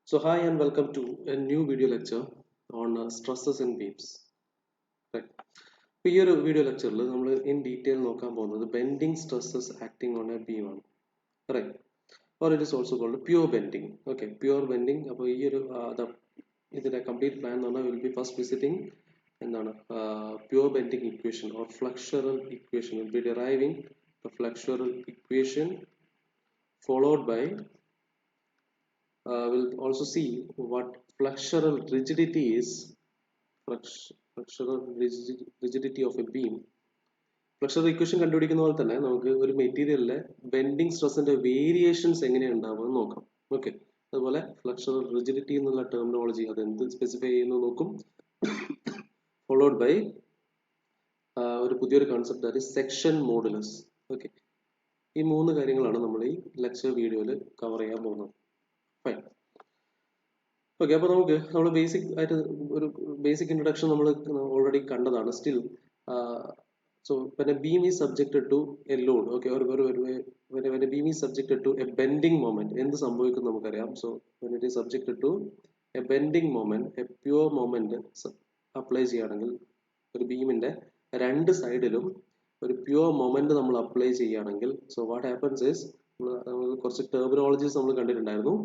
So hi and welcome to a new video lecture on stresses and beams. Right. ഇപ്പോൾ ഈ ഒരു video ലെക്ചറിൽ നമ്മൾ ഇൻ ഡീറ്റെയിൽ നോക്കാൻ പോകുന്നത് bending stresses acting on a beam ആണ്. Right. Or it is also called pure bending. Okay, pure bending. അപ്പോൾ ഈ ഒരു ഇതിന്റെ കംപ്ലീറ്റ് പ്ലാൻ എന്ന് പറഞ്ഞാൽ വിൽ ബി ഫസ്റ്റ് വിസിറ്റിംഗ് എന്താണ് pure bending equation or flexural equation will be deriving the flexural equation followed by we'll also see what flexural rigidity is. Flexural rigidity of a beam. Flexural equation കണ്ടുപിടിക്കുന്ന പോലെ തന്നെ നമുക്ക് ഒരു മെറ്റീരിയലിലെ bending സ്ട്രെസ്സിന്റെ variations എങ്ങനെയാണ് ഉണ്ടാവുക നോക്കാം. ഓക്കെ, അതുപോലെ ഫ്ലക്ഷറൽ റിജിഡിറ്റി എന്നുള്ള ടെർമിനോളജി അത് എന്ത് സ്പെസിഫൈ ചെയ്യുന്നു നോക്കും. ഫോളോഡ് ബൈ ഒരു പുതിയൊരു concept that is section modulus. Okay, ഈ മൂന്ന് കാര്യങ്ങളാണ് നമ്മൾ ഈ ലെക്ചർ വീഡിയോയിൽ കവർ ചെയ്യാൻ പോകുന്നത്. ഫൈൻ. ഓക്കെ, അപ്പോൾ നമ്മൾ ബേസിക് ആയിട്ട് ഒരു ബേസിക് ഇൻട്രൊഡക്ഷൻ നമ്മൾ ഓൾറെഡി കണ്ടതാണ്. Still so when a beam is subjected to a load, okay, or when a beam is subjected to a bending moment, എന്ത് സംഭവിക്കും നമുക്കറിയാം. So when it is subjected to a bending moment, a pure moment apply ചെയ്യുകയാണെങ്കിൽ ഒരു ബീമിന്റെ രണ്ട് സൈഡിലും ഒരു pure moment നമ്മൾ അപ്ലൈ ചെയ്യുകയാണെങ്കിൽ സോ വാട്ട് ഹാപ്പൻസ് ഇസ് കുറച്ച് ടെർമിനോളജീസ് നമ്മൾ കണ്ടിട്ടുണ്ടായിരുന്നു.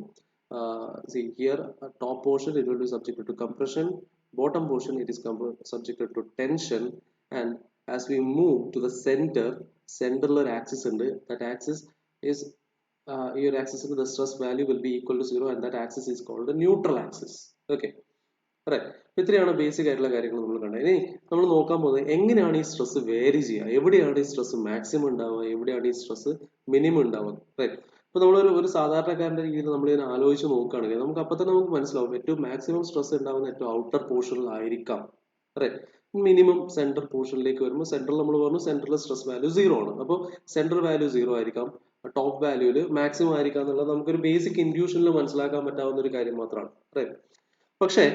See here, top portion it will be subjected to compression, bottom portion it is subjected to tension, and as we move to the central axis ഉണ്ട്, that axis is your axis the stress value will be equal to 0 and that axis is called the neutral axis. Okay, right. ഇത്രയാണ് basic ആയിട്ടുള്ള കാര്യങ്ങൾ നമ്മൾ കണ്ടത്. ഇനി നമ്മൾ നോക്കാൻ പോകുന്നത് എങ്ങനെയാണ് ഈ സ്ട്രെസ് വേരി ചെയ്യുക, എവിടെയാണ് ഈ സ്ട്രെസ് മാക്സിമം ഉണ്ടാവുക, എവിടെയാണ് ഈ സ്ട്രെസ് മിനിമം ഉണ്ടാവുക. റൈറ്റ്. ഇപ്പൊ നമ്മളൊരു സാധാരണക്കാരന്റെ രീതിയിൽ നമ്മൾ ഇതിനെ ആലോചിച്ച് നോക്കുകയാണെങ്കിൽ നമുക്ക് അപ്പൊ തന്നെ നമുക്ക് മനസ്സിലാവും ഏറ്റവും മാക്സിമം സ്ട്രെസ് ഉണ്ടാവുന്ന ഏറ്റവും ഔട്ടർ പോർഷനിലായിരിക്കാം. റൈറ്റ്. മിനിമം സെൻട്രൽ പോർഷനിലേക്ക് വരുമ്പോൾ സെൻട്രൽ നമ്മൾ പറഞ്ഞു സെൻട്രൽ സ്ട്രെസ് വാല്യൂ 0 ആണ്. അപ്പോൾ സെൻട്രൽ വാല്യൂ 0 ആയിരിക്കാം, ടോപ്പ് വാല്യൂല് മാക്സിമം ആയിരിക്കാം എന്നുള്ളത് നമുക്കൊരു ബേസിക് ഇൻഡ്യൂഷനിൽ മനസ്സിലാക്കാൻ പറ്റാവുന്ന ഒരു കാര്യം മാത്രമാണ്. റൈറ്റ്. പക്ഷേ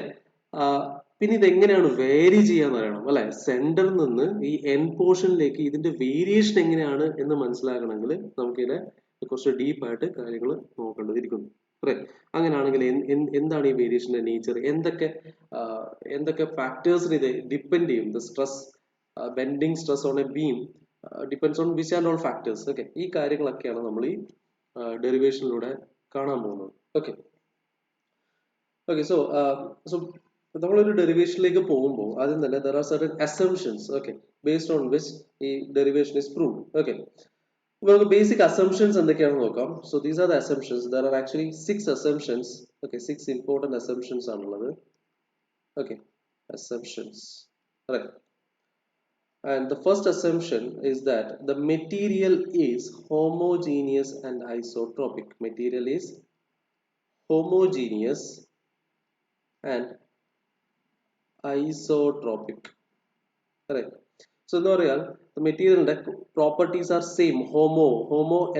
പിന്നെ ഇത് എങ്ങനെയാണ് വേരി ചെയ്യാന്ന് അറിയണം അല്ലെ. സെന്ററിൽ നിന്ന് ഈ എൻ പോർഷനിലേക്ക് ഇതിന്റെ വേരിയേഷൻ എങ്ങനെയാണ് എന്ന് മനസ്സിലാക്കണമെങ്കിൽ നമുക്കിതിനെ കുറച്ച് ഡീപ്പായിട്ട് കാര്യങ്ങൾ നോക്കേണ്ടതിരിക്കുന്നു. അങ്ങനെയാണെങ്കിൽ എന്താണ് ഈ വേരിയേഷന്റെ നേച്ചർ, എന്തൊക്കെ ഫാക്ടേഴ്സിന് ഇത് ഡിപ്പെൻഡ് ചെയ്യും. The stress bending stress on a beam depends on which and all factors. Okay, ഈ കാര്യങ്ങളൊക്കെയാണ് നമ്മൾ ഈ ഡെറിവേഷനിലൂടെ കാണാൻ പോകുന്നത്. ഓക്കെ ഓക്കെ സോ നമ്മളൊരു ഡെറിവേഷനിലേക്ക് പോകുമ്പോൾ ആദ്യം തന്നെ there are certain assumptions, okay, based on which ഈ derivation is proved. Okay, നമുക്ക് basic assumptions എന്തൊക്കെയാണെന്ന് നോക്കാം. So these are the assumptions. There are actually 6 assumptions. Okay, 6 important assumptions ആണുള്ളത്. Okay, assumptions, right. And the first assumption is that the material is homogeneous and isotropic. Material is homogeneous and isotropic. Correct. So എന്താ പറയാ, the material properties are same, homo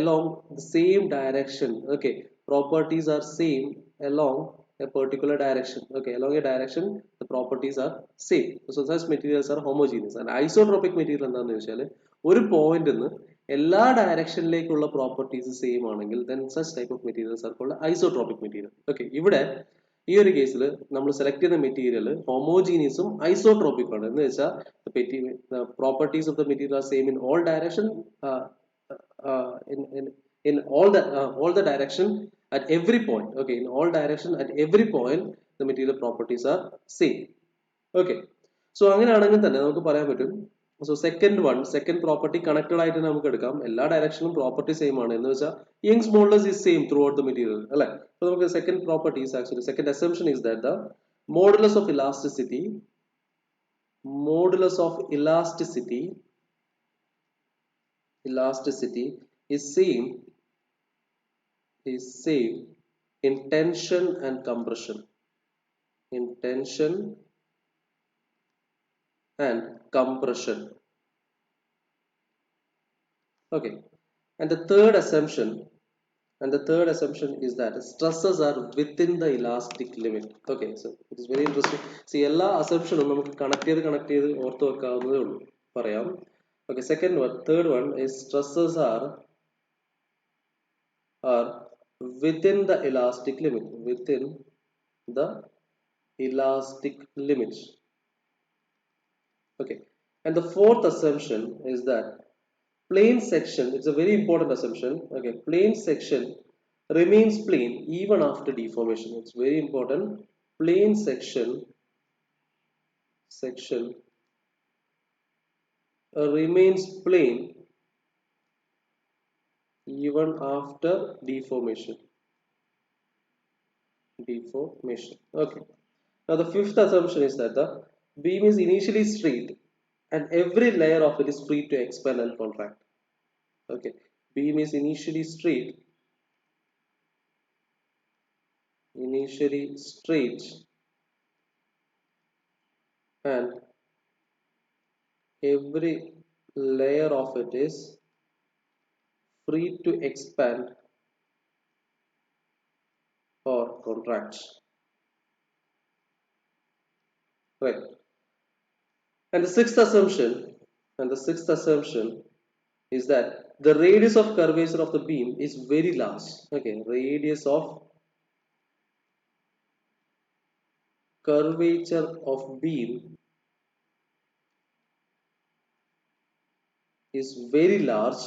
along the same direction. Okay, properties are same along a particular direction. Okay, along a direction the properties are same. So such materials are homogeneous. And isotropic material എന്താണെന്ന് വെച്ചാൽ ഒരു point നിന്ന് എല്ലാ ഡയറക്ഷനിലേക്കുള്ള properties same ആണെങ്കിൽ then such type of materials are called isotropic material. Okay, ഇവിടെ ഈ ഒരു കേസിൽ നമ്മൾ സെലക്ട് ചെയ്യുന്ന മെറ്റീരിയൽ ഹോമോജീനിയസും ഐസോട്രോപിക്കും ആണ്. എന്ന് വെച്ചാൽ properties of the material are same in all direction, in all the direction at every point. Okay, in all direction at every point the material properties are same. Okay, so അങ്ങനെയാണെങ്കിൽ തന്നെ നമുക്ക് പറയാൻ പറ്റും. So second property connected ആയിട്ട് നമുക്ക് എടുക്കാം. എല്ലാ ഡയറക്ഷനിലും property same ആണ്. എന്ന് വെച്ചാൽ Young's modulus is same through out the material അല്ലെ. അപ്പൊ നമുക്ക് second property is actually second assumption is that the modulus of elasticity is same in tension and compression. Okay, and the third assumption is that stresses are within the elastic limit. Okay, so it is very interesting. See, എല്ലാ assumption നമുക്ക് connect ചെയ്ത് ഓർത്ത് വെക്കാവുന്നതേ ഉള്ളൂ, പറയാം. Okay, third one is stresses are within the elastic limit. the elastic limit. Okay, and the fourth assumption is that plane section, it's a very important assumption. Okay, plane section remains plane even after deformation. It's very important. Plane section remains plane even after deformation. Okay. Now the fifth assumption is that the beam is initially straight and every layer of it is free to expand and contract. Okay. Beam is initially straight and every layer of it is free to expand or contract. Right. And the sixth assumption is that the radius of curvature of the beam is very large. Okay, radius of curvature of beam is very large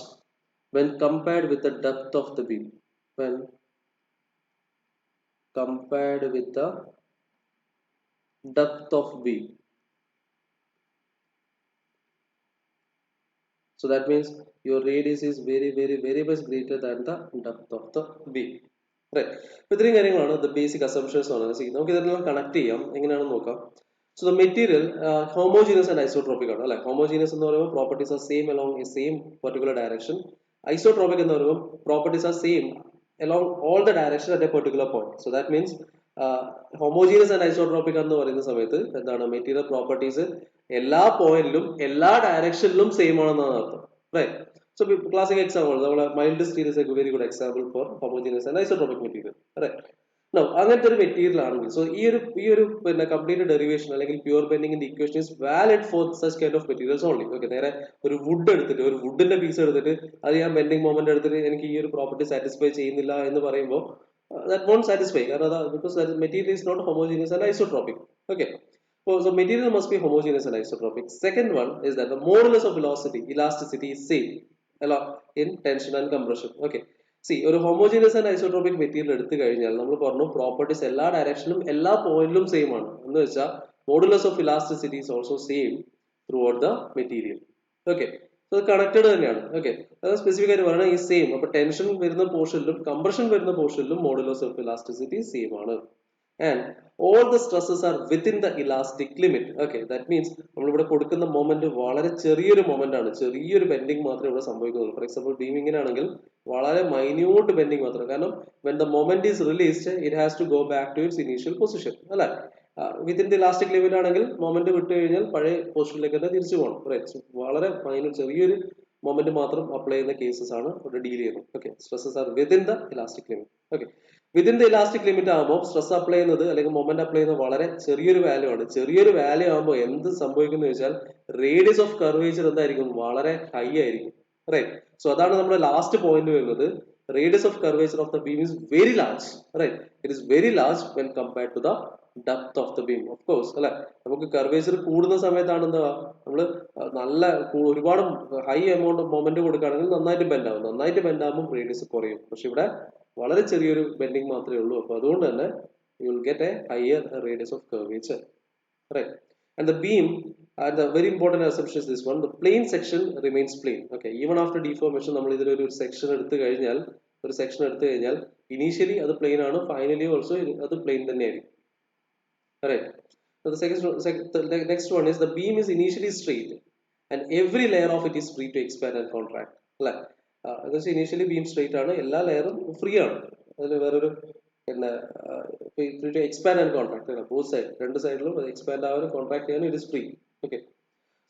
when compared with the depth of the beam. When compared with the depth of beam. So that means your radius is very much greater than the depth of the beam. Right. അപ്പോൾ ഇത്രയും കാര്യങ്ങളാണ് the basic assumptions ആണ്. നമുക്ക് ഇതെല്ലാം connect ചെയ്യാം. എങ്ങനെയാണെന്ന് നോക്കാം. So the material homogeneous and isotropic ആണ് അല്ലെ. Homogeneous എന്ന് പറയുമ്പോൾ properties are same along a same particular direction. Isotropic എന്ന് പറയുമ്പോൾ properties are same along all the direction at a particular point. So that means homogeneous and isotropic എന്ന് പറയുന്ന സമയത്ത് എന്താണ് മെറ്റീരിയൽ പ്രോപ്പർട്ടീസ് എല്ലാ പോയിന്റിലും എല്ലാ ഡയറക്ഷനിലും സെയിം ആണെന്നാണ് അർത്ഥം. Right. So classic example, mild steel is a very good example for homogeneous and isotropic material. Right. Now, അങ്ങനത്തെ ഒരു മെറ്റീരിയൽ ആണെങ്കിൽ സോ ഈ ഒരു പിന്നെ കംപ്ലീറ്റ് ഡെറിവേഷൻ അല്ലെങ്കിൽ പ്യൂർ ബെൻഡിങ്ങിന്റെ equation is valid for such kind of materials only. Okay, നേരെ ഒരു വുഡ് എടുത്തിട്ട് ഒരു വുഡിന്റെ പീസ് എടുത്തിട്ട് അത് ഞാൻ ബെൻഡിങ് മൊമെന്റ് എടുത്തിട്ട് എനിക്ക് ഈ ഒരു പ്രോപ്പർട്ടി സാറ്റിസ്ഫൈ ചെയ്യുന്നില്ല എന്ന് പറയുമ്പോൾ that won't satisfy because that material is not homogeneous and isotropic. Okay, so material must be homogeneous and isotropic. Second one is that the modulus of elasticity is same in tension and compression. Okay, see ഒരു homogeneous and isotropic material എടുത്തു കഴിഞ്ഞാൽ നമ്മൾ പറഞ്ഞു properties എല്ലാ ഡയറക്ഷനിലും എല്ലാ പോയിന്റിലും same ആണ് എന്ന് വെച്ചാൽ modulus of elasticity is also same throughout the material. Okay, so connected തന്നെയാണ്. ഓക്കെ, അത് സ്പെസിഫിക് ആയിട്ട് പറയുന്നത് ഈ സെയിം. അപ്പൊ ടെൻഷൻ വരുന്ന പോർഷനിലും കംപ്രഷൻ വരുന്ന പോർഷനിലും മോഡുലസ് ഓഫ് ഇലാസ്റ്റിസിറ്റി സെയിം ആണ്. And all the stresses are within the elastic limit. Okay, that means നമ്മളിവിടെ കൊടുക്കുന്ന മൊമെന്റ് വളരെ ചെറിയൊരു മൊമെന്റ് ആണ്, ചെറിയൊരു ബെൻഡിങ് മാത്രമേ ഇവിടെ സംഭവിക്കുന്നുള്ളൂ. ഫോർ എക്സാമ്പിൾ ബീമിങ്ങിനാണെങ്കിൽ വളരെ മൈന്യൂട്ട് ബെൻഡിങ് മാത്രം. കാരണം when the moment is released it has to go back to its initial position അല്ലെ. വിത്തിൻ ദി ഇലാസ്റ്റിക് ലിമിറ്റ് ആണെങ്കിൽ മൊമെന്റ് വിട്ട് കഴിഞ്ഞാൽ പഴയ പൊസിഷനിലേക്ക് തന്നെ തിരിച്ചു പോകണം. വളരെ മൈന്യൂട്ട് ചെറിയൊരു മൊമെന്റ് മാത്രം അപ്ലൈ ചെയ്യുന്ന കേസസ് ആണ് ഇവിടെ ഡീൽ ചെയ്യുന്നത്. Okay, stresses are within the elastic limit. Okay, within the elastic limit ആകുമ്പോൾ സ്ട്രെസ് അപ്ലൈ ചെയ്യുന്നത് അല്ലെങ്കിൽ മൊമെന്റ് അപ്ലൈ ചെയ്യുന്നത് വളരെ ചെറിയൊരു വാല്യൂ ആണ്. ചെറിയൊരു വാല്യൂ ആകുമ്പോൾ എന്ത് സംഭവിക്കുന്നു വെച്ചാൽ റേഡിയസ് ഓഫ് കർവേച്ചർ എന്തായിരിക്കും, വളരെ ഹൈ ആയിരിക്കും. റൈറ്റ്. സോ അതാണ് നമ്മുടെ ലാസ്റ്റ് പോയിന്റ് വരുന്നത്. Radius of curvature of the beam is very large, right? It is very large when compared to the depth of the beam. Of course, അല്ലെ, നമുക്ക് curvature കൂടുന്ന സമയത്താണ് എന്താ നമ്മള് നല്ല ഒരുപാട് ഹൈ എമൗണ്ട് ഓഫ് മൊമെന്റ് കൊടുക്കുകയാണെങ്കിൽ നന്നായിട്ട് ബെൻഡ് ആവും. നന്നായിട്ട് ബെൻഡ് ആകുമ്പോൾ റേഡിയസ് കുറയും. പക്ഷെ ഇവിടെ വളരെ ചെറിയൊരു ബെൻഡിങ് മാത്രമേ ഉള്ളൂ. അപ്പൊ അതുകൊണ്ട് തന്നെ you will get a higher radius of curvature, right? And the beam, and the very important assumption is this one: the plane section remains plane. Okay, even after deformation നമ്മൾ ഇതിലൊരു സെക്ഷൻ എടുത്തു കഴിഞ്ഞാൽ initially അത് plain ആണ്, finally also അത് plain തന്നെയായിരിക്കും. Right. So the next one is the beam is initially straight and every layer of it is free to expand and contract. അല്ലെ, initially beam straight ആണ്, എല്ലാ ലെയറും ഫ്രീ ആണ്. അതിൽ വേറൊരു പിന്നെ free to expand and contract ആണ്. both side, രണ്ട് സൈഡിലും എക്സ്പാൻഡ് ആവാനും കോൺട്രാക്ട് ചെയ്യാനും it is free. Okay,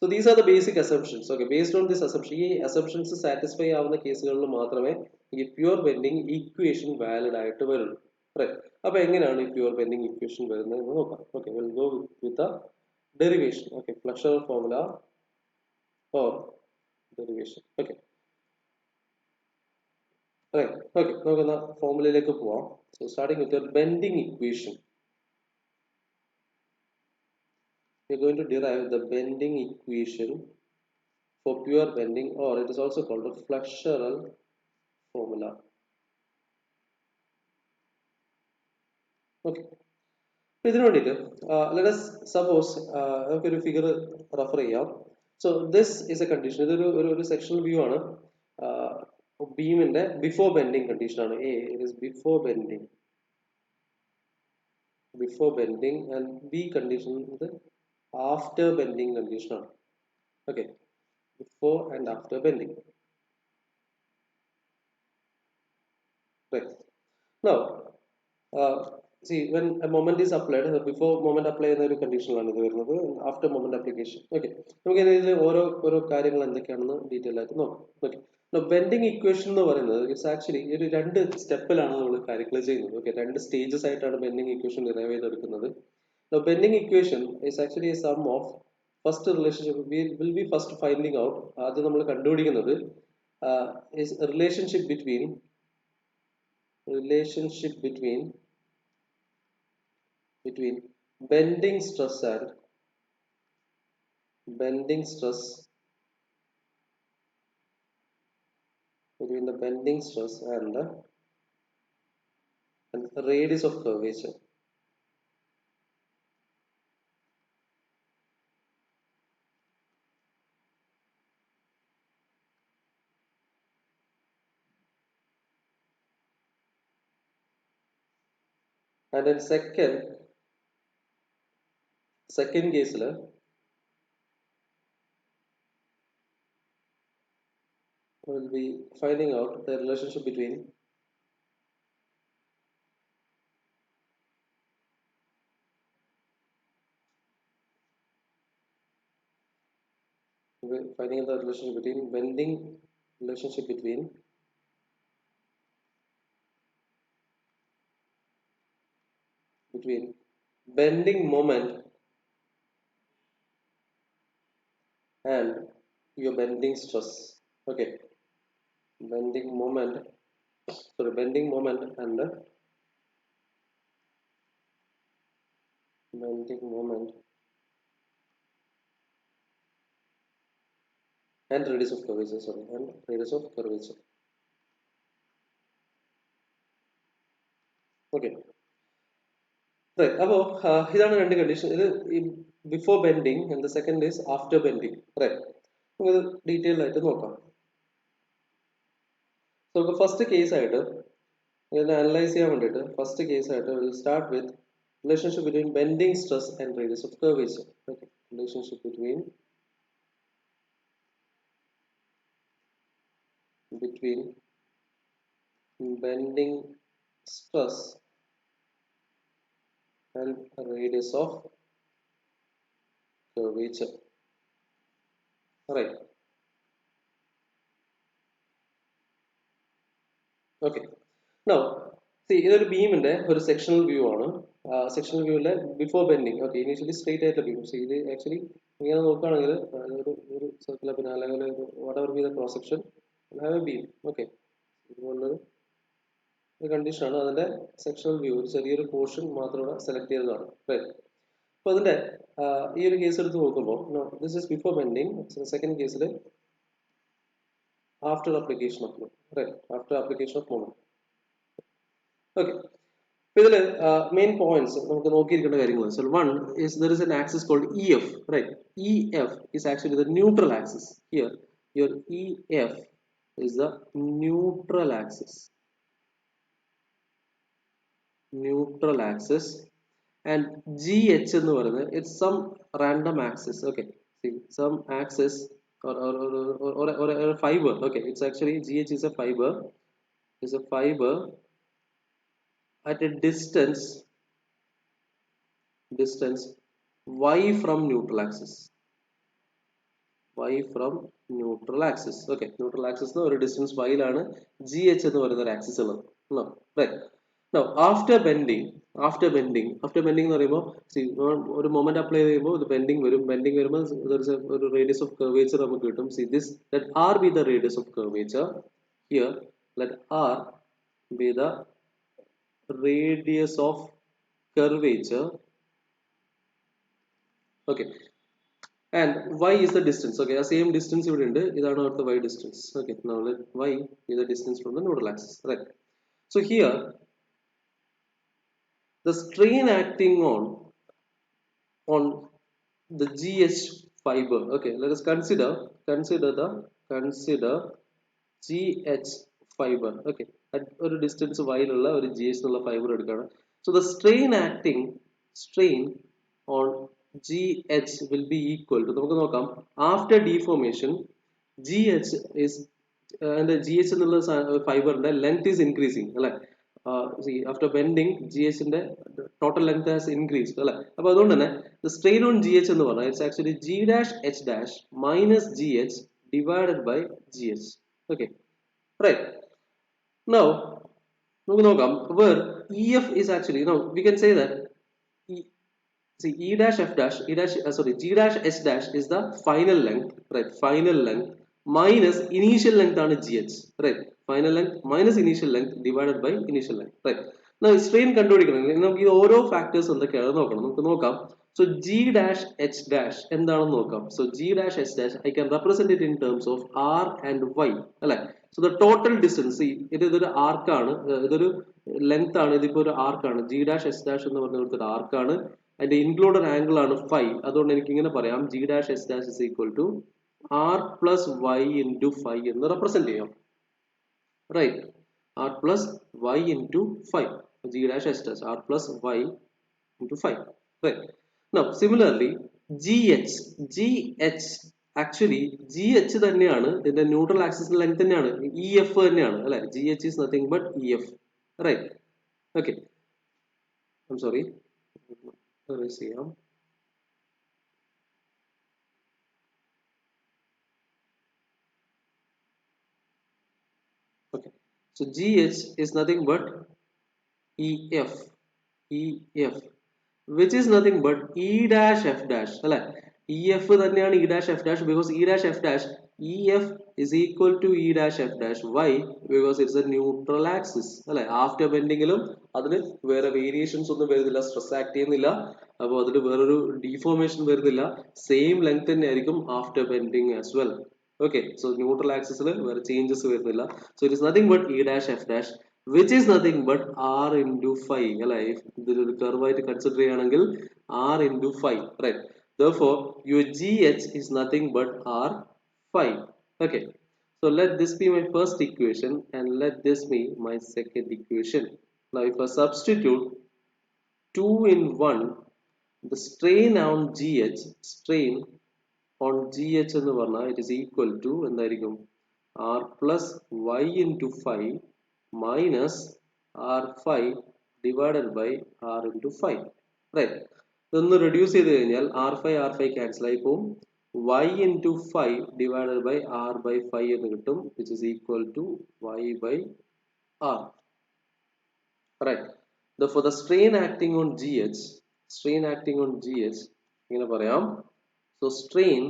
so these are the basic assumptions. Okay, based on this assumption, ഈ assumptions satisfy ആവുന്ന കേസുകളിൽ മാത്രമേ ഈ പ്യൂർ ബെൻഡിങ് ഈക്വേഷൻ വാലിഡ് ആയിട്ട് വരുള്ളൂ. Right. അപ്പോൾ എങ്ങനെയാണ് ഈ പ്യൂർ ബെൻഡിങ് ഇക്വേഷൻ വരുന്നത് എന്ന് നോക്കാം. Okay, will go with the derivation. Okay, flexural formula for derivation. Okay, right. Okay, നമുക്ക് ഫോർമുലയിലേക്ക് പോവാം. So starting with bending equation. we're going to derive the bending equation for pure bending, or it is also called the flexural formula. Okay. ഇതിനു വേണ്ടിയിട്ട് let us suppose നമുക്കൊരു figure refer ചെയ്യാം. So this is a condition. ഇതൊരു ഒരു sectional view ആണ്. ബീമിന്റെ before bending condition ആണ്. It is before bending and B condition is after bending condition ആണ്. Okay, before and after bending. Right. Now, see, when a moment is applied, before moment apply ചെയ്യുന്ന ഒരു കണ്ടീഷനിലാണ് ഇത് വരുന്നത്, after moment application. Okay, നമുക്ക് ഇതിൽ ഓരോ കാര്യങ്ങൾ എന്തൊക്കെയാണെന്ന് ഡീറ്റെയിൽ ആയിട്ട് നോക്കാം. Okay, now bending equation എന്ന് പറയുന്നത് ഇറ്റ്സ് ആക്ച്വലി ഒരു രണ്ട് സ്റ്റെപ്പിലാണ് നമ്മൾ കാര്യങ്ങൾ ചെയ്യുന്നത്. Okay, രണ്ട് സ്റ്റേജസ് ആയിട്ടാണ് ബെൻഡിങ് ഇക്വേഷൻ ഡിറൈവ് ചെയ്തെടുക്കുന്നത്. Now bending equation is actually a sum of first relationship. We will be first finding out ആദ്യം നമ്മൾ കണ്ടുപിടിക്കുന്നത് is a relationship between bending stress and between the bending stress and the radius of curvature. And then second case we'll be finding out the relationship between bending relationship between bending moment and your bending stress. Okay, bending moment and bending moment and radius of curvature. Okay, right. അപ്പോൾ ഇതാണ് രണ്ട് condition. ഇത് before bending and the second is after bending. Right, നമുക്ക് detail ആയിട്ട് നോക്കാം. So നമുക്ക് first case ആയിട്ട് ഇതിനെ അനലൈസ് ചെയ്യാൻ വേണ്ടിയിട്ട് ഫസ്റ്റ് കേസ് ആയിട്ട് will start with relationship between bending stress and radius of curvature. Okay, relationship between bending stress and radius of curvature. Right. Okay. Now, see, ഇതൊരു ബീമിന്റെ ഒരു സെക്ഷണൽ വ്യൂ ആണ്. Sectional വ്യൂവിലെ before bending. Okay, initially straight ആയിട്ടുള്ള beam. So ഇത് actually ഇങ്ങനെ നോക്കുകയാണെങ്കിൽ ഒരു സർക്കിൾ പിന്നെ അല്ലെങ്കിൽ whatever be the cross section will have a beam. Okay, ഇതുപോലൊരു കണ്ടീഷൻ ആണ്. അതിന്റെ സെക്ഷണൽ വ്യൂ ഒരു ചെറിയൊരു പോർഷൻ മാത്രം ഇവിടെ സെലക്ട് ചെയ്തതാണ്. അപ്പോൾ അതിന്റെ ഈ ഒരു കേസ് എടുത്ത് നോക്കുമ്പോൾ this is before bending. Second കേസിൽ after application of after application of moment. Okay, ഇതിൽ മെയിൻ പോയിന്റ്സ് നമുക്ക് നോക്കിയിരിക്കേണ്ട കാര്യങ്ങൾ. So one is there is an axis called EF, right? EF is actually the neutral axis. Here your EF is the neutral axis and GH എന്ന് പറയുന്നത് it's some random axis. Okay, see, some axis or a fiber. Okay, it's actually GH is a fiber at a distance y from neutral axis. Okay, neutral axis no ഒരു distance y ലാണ് GH എന്ന് പറയുന്ന ഒരു axis ഉള്ളത്. Right. Now after bending എന്ന് പറയുമ്പോൾ ഒരു moment apply ചെയ്യുമ്പോൾ ഇത് ബെൻഡിങ് വരുമ്പോൾ ഒരു റേഡിയസ് ഓഫ് കർവേച്ചർ നമുക്ക് കിട്ടും. See this, let R be the radius of curvature. Here let R be the radius of curvature Okay, and y is the distance. Okay, the same distance ഇവിടെ ഉണ്ട്. ഇതാണ് അവിടുത്തെ y distance. Okay, now let y is the distance from the nodal axis, right? So here the strain acting on the GH fiber. Okay, let us consider GH fiber. Okay, at ഒരു distance y ലുള്ള ഒരു GH എന്നുള്ള fiber എടുക്കുകയാണ്. So the strain on GH will be equal to, നമുക്ക് നോക്കാം, after deformation GH is and GH എന്നുള്ള ഫൈബറിന്റെ length is increasing അല്ലെ. See, after bending GH ന്റെ total length has increased അല്ലെ. അപ്പോൾ അതുകൊണ്ട് തന്നെ the strain on GH എന്ന് പറഞ്ഞാൽ it's actually G dash H dash minus GH divided by GH. Okay, right? Now നമുക്ക് നോക്കാം where EF is actually, now we can say that see E dash F dash sorry, G dash H dash is the final length, right? Final length minus initial length ആണ് GH, right? Final length minus initial length divided by initial length, right? Now strain കണ്ടുപിടിക്കണമെങ്കിൽ നമുക്ക് ഈ ഓരോ factors എന്തൊക്കെയാണെന്ന് നോക്കണം. നമുക്ക് നോക്കാം. So G dash H dash എന്താണെന്ന് നോക്കാം. So G dash H dash I can represent it in terms of R and Y അല്ലെ. So the total distance, see, ഇതൊരു arc ആണ്, ഇതൊരു length ആണ്, ഇതിപ്പോ ഒരു arc ആണ്. G dash H dash എന്ന് പറഞ്ഞ ഒരു arc ആണ്. അതിന്റെ ഇൻക്ലൂഡഡ് ആംഗിൾ ആണ് phi. അതുകൊണ്ട് എനിക്ക് ഇങ്ങനെ പറയാം G dash S dash is equal to R plus Y into phi എന്ന് റെപ്രസെന്റ് ചെയ്യാം, right? R plus Y into phi, G dash S dash R plus Y into phi, right? Now similarly GH actually GH തന്നെയാണ് ഇതിന്റെ neutral axis length തന്നെയാണ്, EF തന്നെയാണ് അല്ലെ. GH is nothing but EF, right? Okay, I'm sorry, erase ചെയ്യാം. Okay, so GH is nothing but EF, which is nothing but E dash F dash അല്ലെ. EF തന്നെയാണ് E dash F dash because E dash F dash EF is equal to E dash F dash. Why? Because it's a neutral axis അല്ലെ. After ബെൻഡിങ്ങിലും അതിന് വേറെ variations ഒന്നും വരുന്നില്ല, stress act ചെയ്യുന്നില്ല, അപ്പോൾ അതിന് വേറൊരു ഡീഫോർമേഷൻ വരുന്നില്ല, സെയിം ലെങ്ത് തന്നെ ആയിരിക്കും after bending as well. Okay, so neutral axis where changes വരുന്നില്ല. So it is nothing but E dash F dash, which is nothing but R into phi അല്ലെ. ഇതൊരു curve ആയിട്ട് കൺസിഡർ ചെയ്യുകയാണെങ്കിൽ R into phi, right? Therefore your GH is nothing but R phi. Okay, so let this be my first equation and let this be my second equation. Now if I substitute 2 in 1, the strain on GH എന്ന് പറഞ്ഞാൽ it is equal to എന്തായിരിക്കും, R plus Y into phi minus R phi divided by R into phi, right? ഇതൊന്ന് reduce ചെയ്ത് കഴിഞ്ഞാൽ R phi cancel ആയി പോകും, Y into phi divided by R by phi എന്ന് കിട്ടും, which is equal to Y by R, right? Therefore the strain acting on GH ഇങ്ങനെ പറയാം. So strain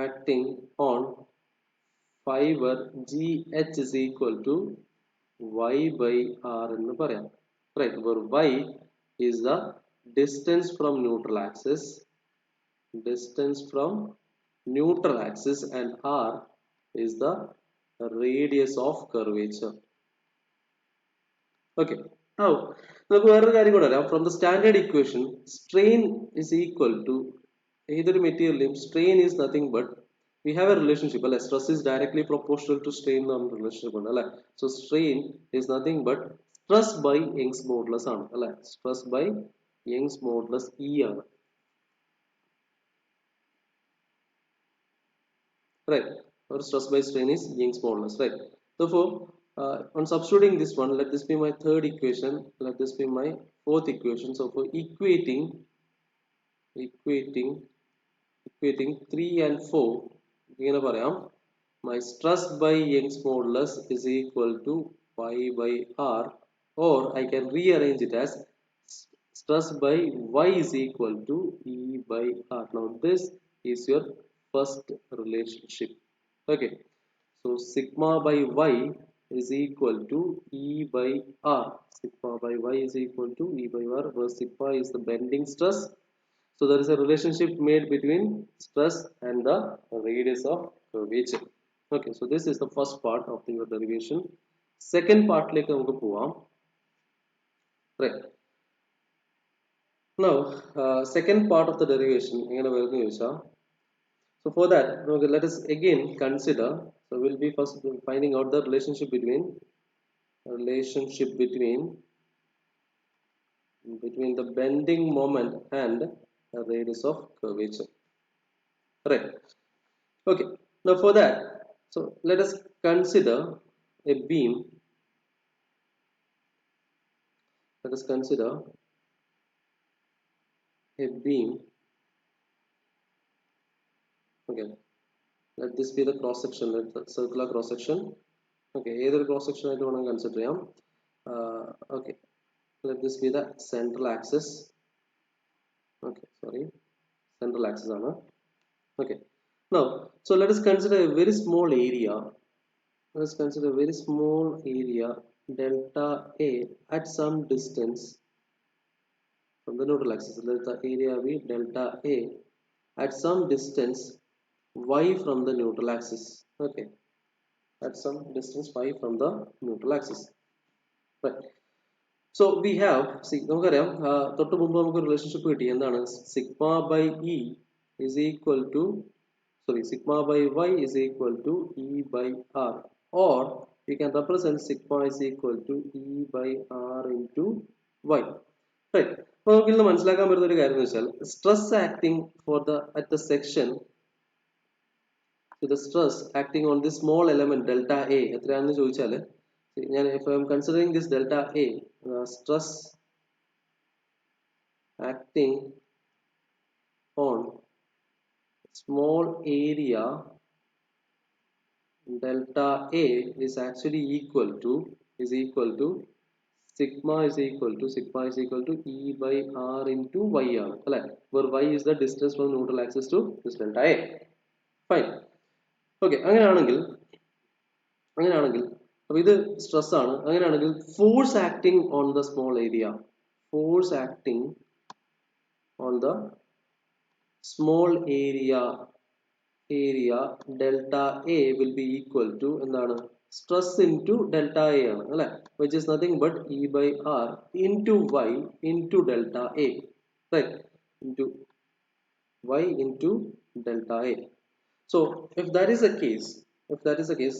acting on fiber GH is equal to Y by R എന്ന് പറയാം, right? Where Y is the distance from neutral axis and R is the radius of curvature. Okay, now നമുക്ക് വേറൊരു കാര്യം കൂടെ അറിയാം. From the standard equation, strain is equal to ഏതൊരു മെറ്റീരിയലിലും strain is nothing but, we have a relationship അല്ലെ, stress is directly proportional to strain എന്ന് പറഞ്ഞ relationship ഉണ്ട് അല്ലെ. So strain is nothing but stress by Young's modulus ആണ് അല്ലെ, stress by Young's modulus E ആണ്, right? Or stress by strain is Young's modulus, right? Therefore on substituting this one, let this be my third equation, let this be my fourth equation. So for equating 3 and 4 ഇങ്ങനെ പറയാം, my stress by Young's modulus is equal to Y by R, or I can rearrange it as stress by Y is equal to E by R. Now this is your first relationship. Okay, so sigma by Y is equal to E by R. Sigma by y is equal to E by R, where sigma is the bending stress. So there is a relationship made between stress and the radius of curvature. Okay, so this is the first part of your derivation. Second part like right. Now, second part of the derivation. So for that, okay, let us again consider. So we'll be first finding out the relationship between the bending moment and the radius of curvature. Right. Okay. Now for that, so let us consider a beam. Let us consider a beam. Okay. Let this be the cross section. Let the circular cross section. Okay. Either cross section I don't want to consider. Okay. Let this be the central axis. Okay. Sorry. Central axis. Okay. Now, so let us consider a very small area. Let us consider a very small area delta A at some distance from the neutral axis. Let the area be delta A at some distance y from the neutral axis. Okay, at some distance y from the neutral axis. Right. So we have, see, നമുക്കറിയാം തൊട്ട് മുമ്പ് നമുക്ക് relationship കിട്ടി എന്താണ് sigma by E is equal to sigma by y is equal to E by R, or we can represent sigma is equal to E by R into y. Right. അപ്പോൾ നമുക്ക് ഇന്ന് മനസ്സിലാക്കാൻ പറ്റുന്ന ഒരു കാര്യം എന്ന് വെച്ചാൽ stress acting for the at the section, the stress acting on this small element delta A എത്രയാണെന്ന് ചോദിച്ചാൽ ഞാൻ if I am considering this delta A, stress acting on small area delta A is actually equal to sigma is equal to E by R into y ആണ് അല്ലേ, where y is the distance from neutral axis to this delta A. Fine. Okay, അങ്ങനെയാണെങ്കിൽ അപ്പോൾ ഇത് stress ആണ്. അങ്ങനെയാണെങ്കിൽ force acting on the small area, force acting on the small area delta A will be equal to എന്താണ്, stress into delta A ആണ് അല്ലെ, which is nothing but E by R into Y into delta A, right, into Y into delta A. So if that is the case,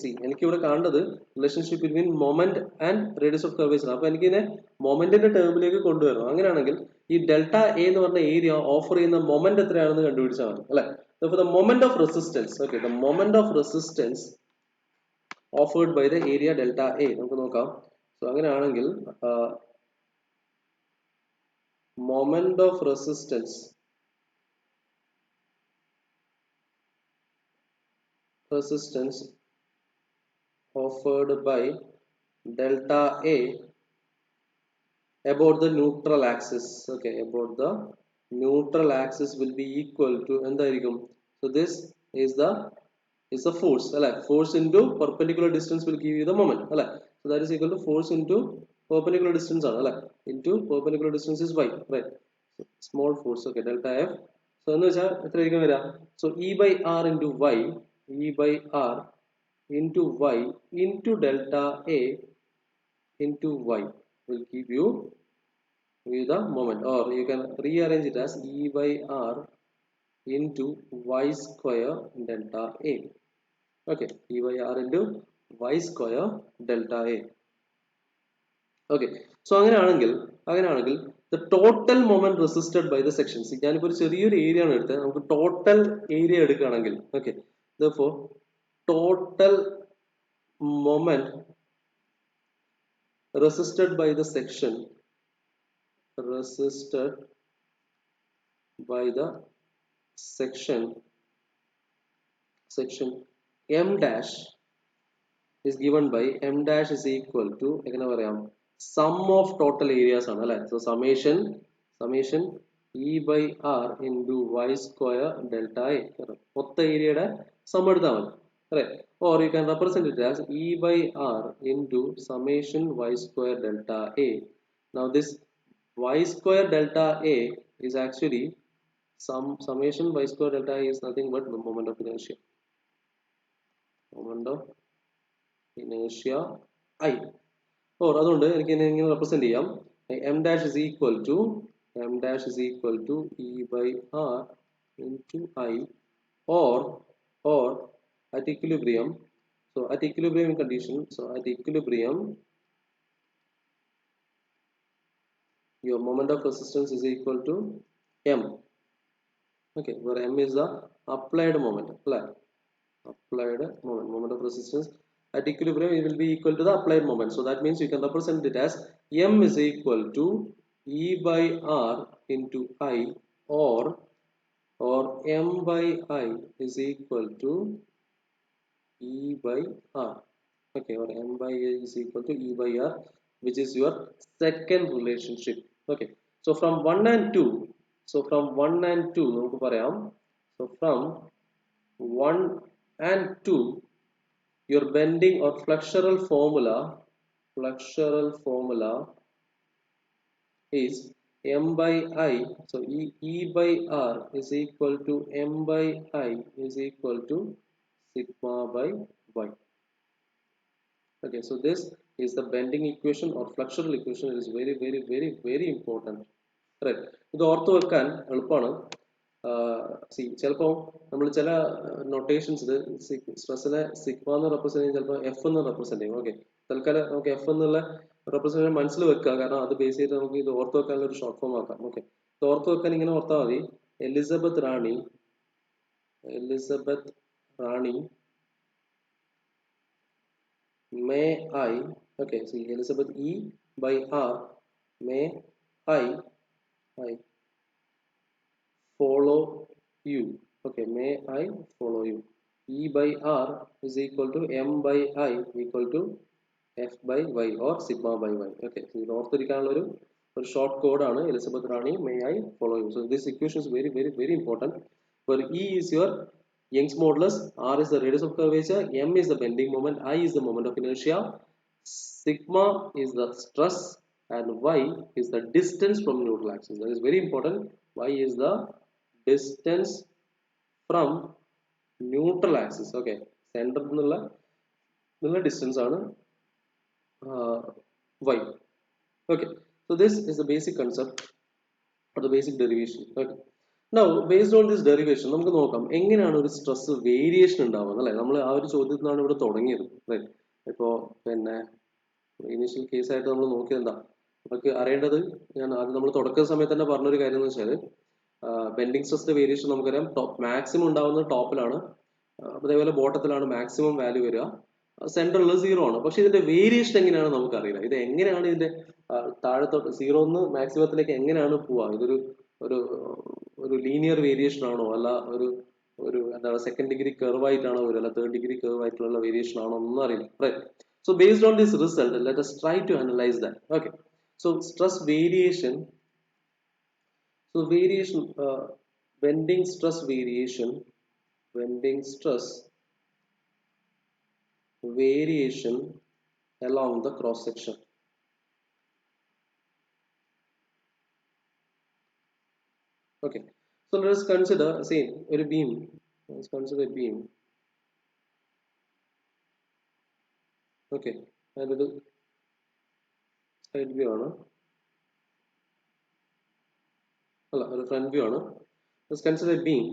see, എനിക്ക് ഇവിടെ കാണേണ്ടത് relationship between moment and radius of curvature. അപ്പൊ എനിക്ക് ഇതിനെ മൊമെന്റിന്റെ ടേമിലേക്ക് കൊണ്ടുവരണം. അങ്ങനെയാണെങ്കിൽ ഈ delta A എന്ന് പറഞ്ഞ ഏരിയ ഓഫർ ചെയ്യുന്ന മൊമെന്റ് എത്രയാണെന്ന് കണ്ടുപിടിച്ചാൽ മതി അല്ലെ. the moment of resistance, okay, the moment of resistance offered by the area delta A നമുക്ക് നോക്കാം. സോ അങ്ങനെയാണെങ്കിൽ moment of resistance offered by delta A about the neutral axis, okay, about the neutral axis will be equal to എന്തായിരിക്കും, so this is the force അല്ലെ, force into perpendicular distance will give you the moment അല്ലെ, so that is equal to force into perpendicular distance ആണ് അല്ലെ, into perpendicular distance is y, right, so small force, okay, delta F. so എന്ന് വെച്ചാൽ എത്രയായിരിക്കും വരിക, so E by R into y, E by R into y into delta A into y will give you the moment, or you can rearrange it as E by R into y square delta A. Okay, E by R into y square delta A. Okay, so അങ്ങനെയാണെങ്കിൽ the total moment resisted by the sections, ഞാനിപ്പോൾ ഒരു ചെറിയൊരു area ആണ് എടുത്തത്, നമുക്ക് total area എടുക്കുകയാണെങ്കിൽ, okay, therefore total moment resisted by the section section M dash is given by M dash is equal to എങ്ങനെ പറയാം, sum of total areas ആണ് അല്ലെ, so summation E by R into y square delta A, മൊത്ത ഏരിയയുടെ some എടുത്താൽ മതി. right? Or you can represent it as E by R into summation y square delta A. Now this y square delta A is actually some summation y square delta A is nothing but the moment of inertia. Moment of inertia I. Or അതുകൊണ്ട് എനിക്ക് ഇങ്ങനെ represent ചെയ്യാം m dash is equal to E by R into I, or at equilibrium. So at equilibrium condition, at equilibrium your moment of resistance is equal to m. Okay, where m is the applied moment. Moment of resistance at equilibrium, it will be equal to the applied moment. So that means you can represent it as m is equal to E by R into I, or m by I is equal to E by R. Okay, or m by A is equal to E by R, which is your second relationship. Okay, so from 1 and 2, നമുക്ക് പറയാം, so from 1 and 2, your bending or flexural formula is m by I. So E by R is equal to m by I is equal to sigma by y. Okay, so this is the bending equation or flexural equation. It is very important, right? ഇത് ഓർത്ത് വെക്കാൻ എളുപ്പമാണ്. ചിലപ്പോൾ നമ്മൾ ചില നൊട്ടേഷൻസിൽ സ്ട്രെസ്സിനെ sigma എന്ന് represent ചെയ്യും, ചിലപ്പോൾ എഫ് എന്ന് റെപ്രസെന്റ് ചെയ്യും. ഓക്കെ, തൽക്കാലം നമുക്ക് എഫ് എന്നുള്ള റെപ്രസെന്റ് മനസ്സിൽ വെക്കുക, കാരണം അത് ബേസ് ചെയ്ത് നമുക്ക് ഇത് ഓർത്ത് വെക്കാനുള്ള ഒരു ഷോർട്ട് ഫോം ആക്കാം. ഓക്കെ, ഇത് ഓർത്ത് വെക്കാൻ ഇങ്ങനെ ഓർത്താൽ മതി: Elizabeth Rani may I. Okay, see, Elizabeth E by R, may I follow you. Okay, may I follow you. E by R is equal to m by I equal to f by y or sigma by y. Okay, so ഇത് ഓർത്തിരിക്കാനുള്ള ഒരു short കോഡാണ് Elizabeth Rani may I follow you. So this equation is very important. Where E is your Young's modulus, R is the radius of curvature, m is the bending moment, I is the moment of inertia, sigma is the stress, and y is the distance from neutral axis. That is very important. Y is the distance from neutral axis. Okay, center എന്നുള്ള distance ആണ് y. Okay, so this is the basic concept or the basic derivation. Okay, now based on this derivation നമുക്ക് നോക്കാം എങ്ങനെയാണ് ഒരു stress variation ഉണ്ടാവുന്നത്, അല്ലേ? നമ്മൾ ആ ഒരു ചോദ്യത്തിൽ നിന്നാണ് ഇവിടെ തുടങ്ങിയത്, റൈറ്റ്? ഇപ്പോൾ പിന്നെ ഇനീഷ്യൽ കേസ് ആയിട്ട് നമ്മൾ നോക്കിയത് എന്താ, നമുക്ക് അറിയേണ്ടത്, ഞാൻ ആദ്യം നമ്മൾ തുടക്ക സമയത്ത് തന്നെ പറഞ്ഞൊരു കാര്യം എന്ന് വെച്ചാൽ ബെൻഡിങ് സ്ട്രെസ്സിന്റെ വേരിയേഷൻ നമുക്കറിയാം മാക്സിമം ഉണ്ടാവുന്നത് ടോപ്പിലാണ്, അതേപോലെ ബോട്ടത്തിലാണ് മാക്സിമം വാല്യൂ വരിക, സെൻട്രൽ 0 ആണ്. പക്ഷെ ഇതിന്റെ വേരിയേഷൻ എങ്ങനെയാണ് നമുക്കറിയില്ല. ഇത് എങ്ങനെയാണ് ഇതിന്റെ താഴത്തോട്ട് 0 നിന്ന് മാക്സിമത്തിലേക്ക് എങ്ങനെയാണ് പോവുക? ഇതൊരു ഒരു ലീനിയർ വേരിയേഷൻ ആണോ, അല്ല ഒരു എന്താണ് സെക്കൻഡ് ഡിഗ്രി കർവ് ആയിട്ടാണോ വരിക, അല്ല തേർഡ് ഡിഗ്രി കർവ് ആയിട്ടുള്ള വേരിയേഷൻ ആണോ, ഒന്നും അറിയില്ല, right? So based on this result, let us try to analyze that. Okay, so stress variation, bending stress variation along the cross section. Okay, so let us consider, say, a beam. Let's consider a beam. Okay, and it is side view ആണ്, അല്ല ഒരു front view ആണ്. Let's consider a beam.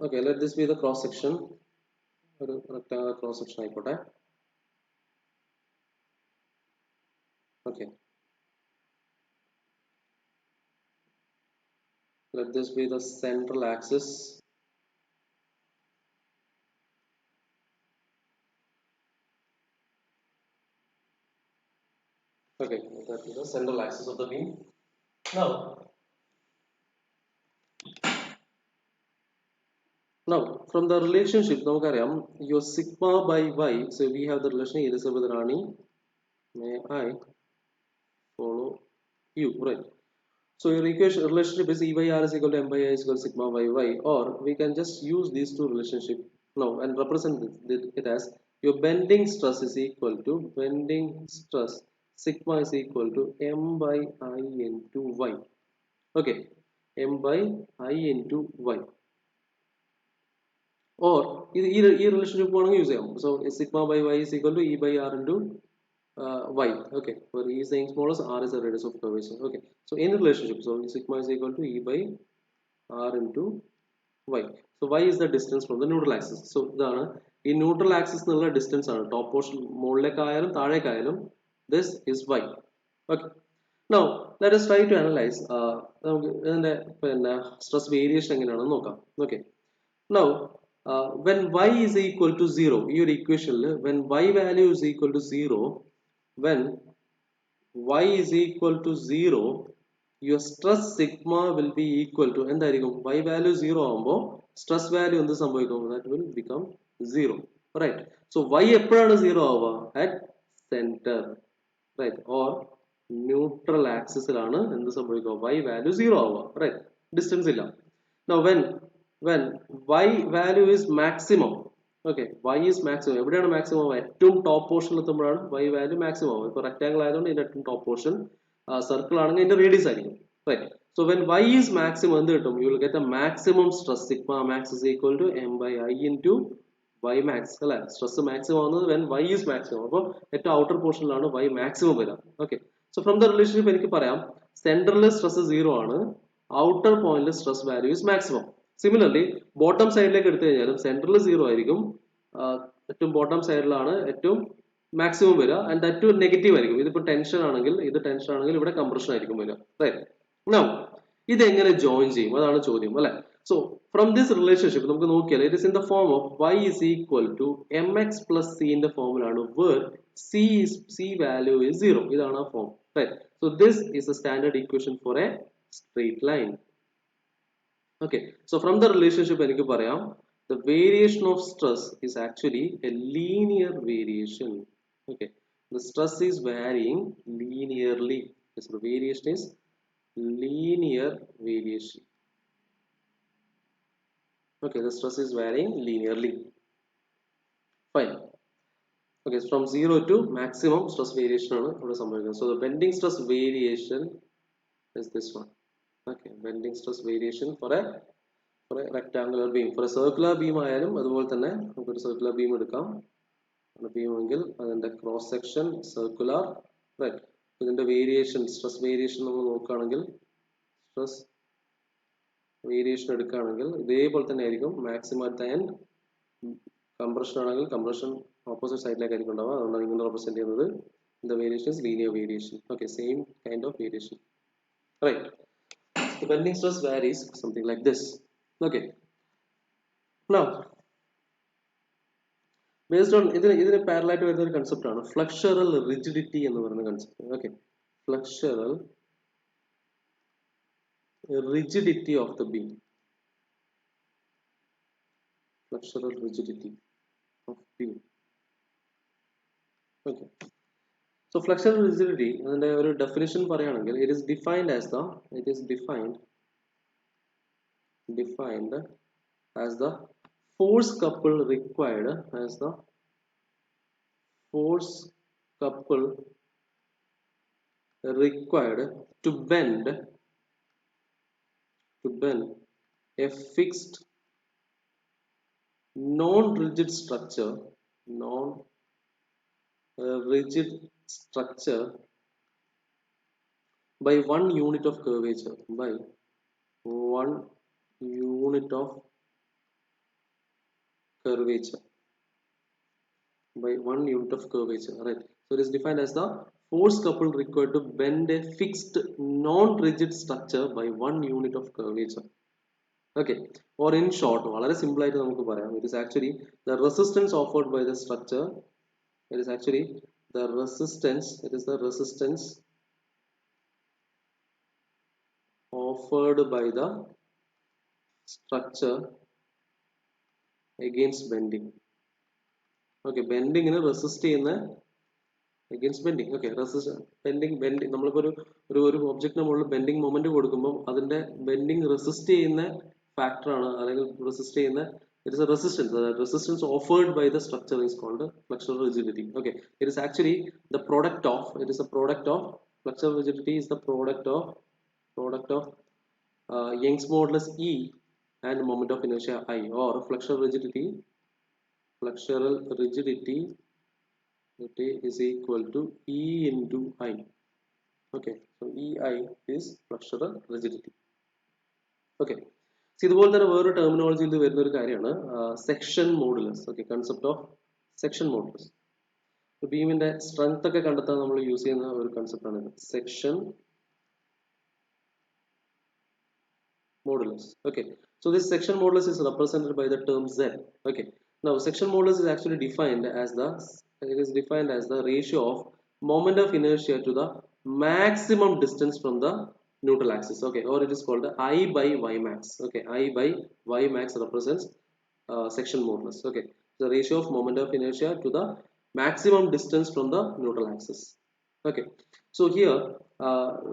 Okay, let this be the cross section, ഒരു rectangular cross section ആയിക്കോട്ടെ. Okay, let this be the central axis. Okay, that is the central axis of the beam. Now from the relationship നമുക്കറിയാം your sigma by y, so we have the relation Elizabeth Rani may I follow you, right? So your equation relationship is E by R is equal to M by I is equal to sigma by Y, or we can just use these two relationship now and represent it as your bending stress is equal to bending stress sigma is equal to M by I into Y. Okay, M by I into Y. Or ഈ relationship വേണമെങ്കിൽ use ചെയ്യാം. So sigma by Y is equal to E by R into Y. Okay, where E is the smallest, R is the radius of curvature. Okay, so in relationship, so sigma is equal to E by R into Y. So Y is the distance from the neutral axis. So ഇതാണ് ഈ neutral axis എന്നുള്ള distance ആണ്. Top portion മുകളിലേക്കായാലും താഴേക്കായാലും this is Y. Okay. Now let us try to analyze നമുക്ക് ഇതിന്റെ പിന്നെ stress variation എങ്ങനെയാണെന്ന് നോക്കാം. Okay. Now when Y is equal to 0, ഈ ഒരു equation when Y value is equal to 0, when Y is equal to 0, your stress sigma will be equal to എന്തായിരിക്കും Y value 0 ആവുമ്പോൾ stress value എന്ത് സംഭവിക്കും that will become 0, right? So Y എപ്പോഴാണ് 0 ആവുക at center, right? Or neutral axis ലാണ് എന്ത് സംഭവിക്കുക Y value 0 ആവുക, right? Distance ഇല്ല. Now when Y value is maximum, okay, Y is maximum, എവിടെയാണ് maximum ഏറ്റവും top portion എത്തുമ്പോഴാണ് Y value maximum ആവുക. ഇപ്പോൾ rectangle ആയതുകൊണ്ട് ഇതിന്റെ ഏറ്റവും top portion, circle ആണെങ്കിൽ ഇതിന്റെ radius ആയിരിക്കും, right? So when Y is maximum എന്ത് കിട്ടും, you will get a maximum stress sigma max is equal to M by I into Y max, അല്ലെ? Stress maximum ആവുന്നത് when Y is maximum. അപ്പോൾ ഏറ്റവും outer portionലാണ് Y maximum വരിക. Okay, so from the relationship എനിക്ക് പറയാം central stress 0 ആണ്, outer point stress value is maximum. Similarly bottom side ലേക്ക് എടുത്തു കഴിഞ്ഞാലും സെൻട്രൽ 0 ആയിരിക്കും, ഏറ്റവും ബോട്ടം സൈഡിലാണ് ഏറ്റവും മാക്സിമം വരിക, ആൻഡ് ഏറ്റവും നെഗറ്റീവ് ആയിരിക്കും. ഇതിപ്പോൾ ടെൻഷൻ ആണെങ്കിൽ ഇവിടെ കംപ്രഷൻ ആയിരിക്കും വരിക, റൈറ്റ്? നൗ ഇത് എങ്ങനെ ജോയിൻ ചെയ്യും, അതാണ് ചോദ്യം, അല്ലെ? സോ ഫ്രം ദിസ് റിലേഷൻഷിപ്പ് നമുക്ക് നോക്കിയാൽ it is in the form of Y is equal to mx plus c ന്റെ ഫോമിലാണ്, where c value is 0. ഇതാണ് ആ form, right? So this is a standard equation for a straight line. Okay, so from the relationship എനിക്ക് പറയാം the variation of stress is actually a linear variation. Okay, the stress is varying linearly. Yes, the variation is linear variation. Okay, the stress is varying linearly. Fine. Okay, from 0 to maximum stress variation ആണ് ഇവിടെ സംഭവിക്കുന്നത്. So the bending stress variation is this one. Okay, bending stress variation for a rectangular beam. For a circular beam ആയാലും അതുപോലെ തന്നെ നമുക്കൊരു circular beam എടുക്കാം. beam എങ്കിൽ അതിന്റെ cross section circular, right? ഇതിന്റെ variation, stress variation നമ്മൾ നോക്കുകയാണെങ്കിൽ stress variation എടുക്കുകയാണെങ്കിൽ ഇതേപോലെ തന്നെ ആയിരിക്കും. maximum at the end, compression ആണെങ്കിൽ compression opposite side ആയിരിക്കും ഉണ്ടാവുക, അതുകൊണ്ടാണ് ഇങ്ങനെ represent ചെയ്യുന്നത്. The variation is linear variation. Okay, same kind of variation, right? The bending stress varies something like this. Okay, now based on ഇതിന് parallel ആയിട്ട് വരുന്ന ഒരു concept ആണ് flexural rigidity എന്ന് പറയുന്ന concept. Okay, flexural rigidity of the beam, flexural rigidity of beam. Okay, so flexural rigidity അതിന്റെ ഒരു definition പറയുകയാണെങ്കിൽ it is defined as the force couple required to bend a fixed non-rigid structure by 1 unit of curvature, by 1 unit of curvature, right? So it is defined as the force couple required to bend a fixed non-rigid structure by 1 unit of curvature. Okay, or in short, വളരെ simple ആയിട്ട് നമുക്ക് പറയാം, it is actually the resistance offered by the structure. It is actually the resistance offered by the structure against bending. Okay, bending resist ചെയ്യുന്ന against bending. Okay, resistance bending നമ്മളിപ്പോ ഒരു ഒബ്ജക്റ്റിന് മുകളിൽ bending moment കൊടുക്കുമ്പോൾ അതിന്റെ bending resist ചെയ്യുന്ന factor ആണ്, അല്ലെങ്കിൽ resist ചെയ്യുന്ന it is a resistance. The resistance offered by the structure is called flexural rigidity. Okay, it is actually the product of, it is a product of, flexural rigidity is the product of Young's modulus E and moment of inertia I, or flexural rigidity is equal to E into I. Okay, so EI is flexural rigidity. Okay, so ഇതുപോലെ തന്നെ വേറൊരു ടെർമിനോളജിയിൽ വരുന്ന ഒരു കാര്യമാണ് section modulus. Okay, concept of section modulus. ബീമിന്റെ strength ഒക്കെ കണ്ടെത്താൻ നമ്മൾ യൂസ് ചെയ്യുന്ന ഒരു കൺസെപ്റ്റ് ആണ് section modulus. Okay, so this section modulus is represented by the term Z. Okay, now section modulus is actually defined as the ratio of moment of inertia to the maximum distance from the neutral axis. Okay, or it is called I by Y max. Okay, I by Y max represents section modulus. Okay, the ratio of moment of inertia to the maximum distance from the neutral axis. Okay, so here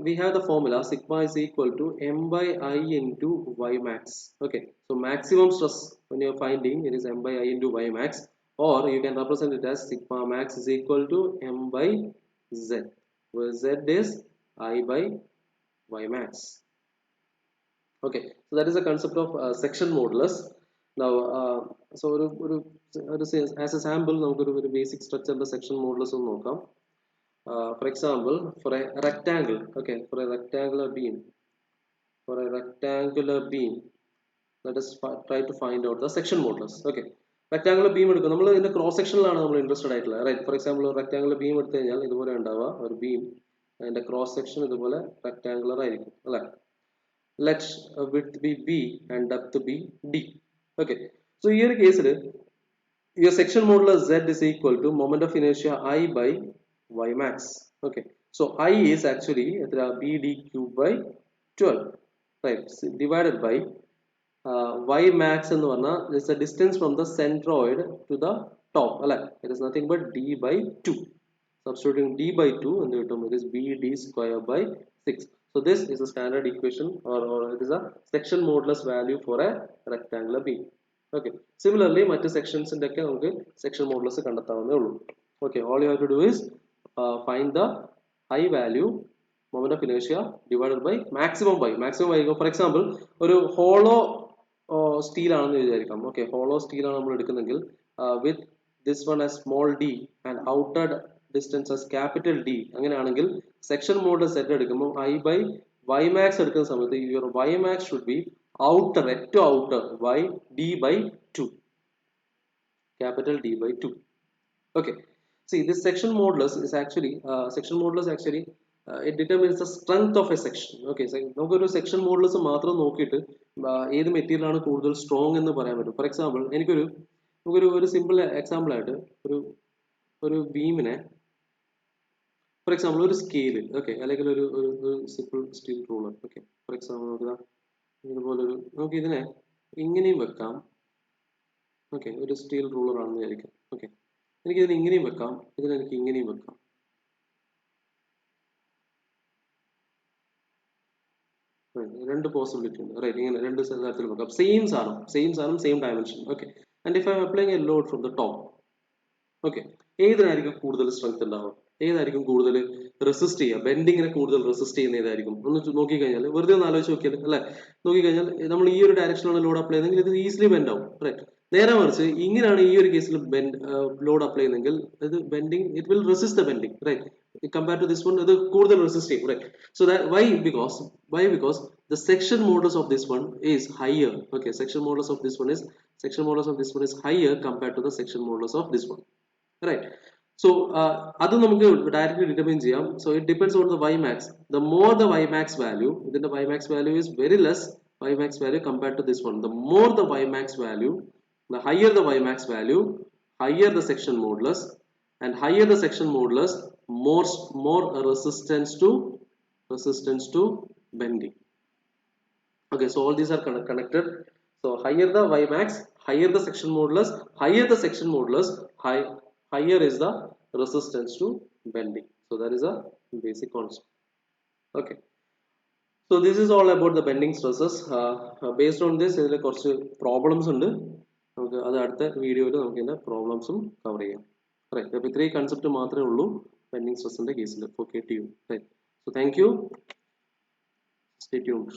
we have the formula sigma is equal to m by I into Y max. Okay, so maximum stress when you are finding, it is m by I into Y max, or you can represent it as sigma max is equal to m by Z, where Z is I by Y max. Okay, so that is the concept of section modulus. Now so as a sample നമുക്കൊരു basic structure the section modulus ഒന്ന് നോക്കാം. For example, for a rectangle, okay, for a rectangular beam, let us try to find out the section modulus. Okay, rectangular beam എടുക്കുക, നമ്മൾ ഇതിന്റെ cross സെക്ഷനിലാണ് നമ്മൾ interested ആയിട്ടുള്ളത്, right? For example rectangular beam എടുത്തു കഴിഞ്ഞാൽ ഇതുപോലെ ഉണ്ടാവുക ഒരു ബീം, അതിന്റെ ക്രോസ് സെക്ഷൻ ഇതുപോലെ റെക്ടാംഗുലർ ആയിരിക്കും, അല്ലെ? Let width B B and depth B D. Okay, so ഈ ഒരു കേസിൽ your section modulus Z is equal to moment of inertia I by Y max. Okay, so I is actually BD cube by 12, right? So divided by Y max എന്ന് പറഞ്ഞാൽ is the distance from the centroid to the top, അല്ലെ? It is nothing but D by 2. Substituting D by 2 and it is BD square by 6. So this is a standard equation, or it is a section modulus value for a rectangular beam. Okay, similarly മറ്റ് സെക്ഷൻസിന്റെ ഒക്കെ നമുക്ക് section modulus കണ്ടെത്താവുന്നേ ഉള്ളൂ. Okay, all you have to do is find the I value moment of inertia divided by maximum y. For example, ഒരു hollow steel ആണെന്ന് വിചാരിക്കാം. Okay, hollow steel ആണ് നമ്മൾ എടുക്കുന്നെങ്കിൽ with this one as small d and outer distance as capital D, അങ്ങനെയാണെങ്കിൽ section modulus set എടുക്കുമ്പോൾ I by Y max എടുക്കുന്ന സമയത്ത് your Y max should be outer, ഏറ്റവും outer, y d by 2, capital D by 2. Okay, see this section modulus is actually it determines the strength of a section. Okay, so നമുക്കൊരു section modulus മാത്രം നോക്കിയിട്ട് ഏത് material ആണ് കൂടുതൽ strong എന്ന് പറയാൻ പറ്റും. ഫോർ എക്സാമ്പിൾ നമുക്കൊരു സിമ്പിൾ എക്സാമ്പിൾ ആയിട്ട് ഒരു ബീമിനെ, ഫോർ എക്സാമ്പിൾ ഒരു സ്കെയിൽ, ഓക്കെ, അല്ലെങ്കിൽ ഒരു simple steel ruler. Okay, for example നോക്കുക, ഇതുപോലൊരു, നമുക്ക് ഇതിനെ ഇങ്ങനെയും വെക്കാം. ഓക്കെ, ഒരു സ്റ്റീൽ റൂളർ ആണെന്ന് വിചാരിക്കാം. ഓക്കെ, എനിക്ക് ഇതിനെ ഇങ്ങനെയും വെക്കാം, എനിക്ക് ഇങ്ങനെയും വെക്കാം. രണ്ട് പോസിബിലിറ്റി ഉണ്ട്, റൈറ്റ്? ഇങ്ങനെ രണ്ട് തരത്തിൽ വെക്കാം. സെയിം സാധനം same dimension. Okay, and if I am applying a load from the top, okay, ഏതിനായിരിക്കും കൂടുതൽ സ്ട്രെങ്ത് ഉണ്ടാവുക? ഏതായിരിക്കും കൂടുതൽ റെസിസ്റ്റ് ചെയ്യുക? ബെൻഡിങ്ങിനെ കൂടുതൽ റെസിസ്റ്റ് ചെയ്യുന്ന ഏതായിരിക്കും? ഒന്ന് നോക്കിക്കഴിഞ്ഞാൽ, വെറുതെ ഒന്ന് ആലോചിച്ച് നോക്കിയാൽ, അല്ലെ? നോക്കിക്കഴിഞ്ഞാൽ നമ്മൾ ഈ ഒരു ഡയറക്ഷനിലാണ് ലോഡ് അപ്ലൈ ചെയ്യുന്നതെങ്കിൽ ഇത് ഈസിലി ബെൻഡ് ആവും, റൈറ്റ്? നേരെ മറിച്ച് ഇങ്ങനെയാണ് ഈ ഒരു കേസിൽ ലോഡ് അപ്ലൈ ചെയ്യുന്നെങ്കിൽ ഇത് bending, it will resist the bending, right? Compared to this one, ഇത് കൂടുതൽ റെസിസ്റ്റ് ചെയ്യും, right? So that why because the section modulus of this one is higher. Okay, section modulus of this one is higher compared to the section modulus of this one, right? So അത് നമുക്ക് directly determine ചെയ്യാം. So it depends on the Y max. The more the Y max value, then the Y max value is very less Y max value compared to this one. The more the Y max value, the higher the Y max value, higher the section modulus, and higher the section modulus, more resistance to bending. Okay, so all these are connected. So higher the Y max, higher the section modulus, higher is the resistance to bending. So that is a basic concept. Okay. So this is all about the bending stresses. Based on this, ഇതിൽ കുറച്ച് problems ഉണ്ട്. നമുക്ക് അത് അടുത്ത വീഡിയോയിൽ നമുക്ക് ഇതിന്റെ പ്രോബ്ലംസും cover ചെയ്യാം. റൈറ്റ്. അപ്പോൾ ഇത്രയും കൺസെപ്റ്റ് മാത്രമേ ഉള്ളൂ ബെൻഡിങ് സ്ട്രെസ്സിന്റെ കേസിൽ for KTU. Right. So thank you. Stay tuned.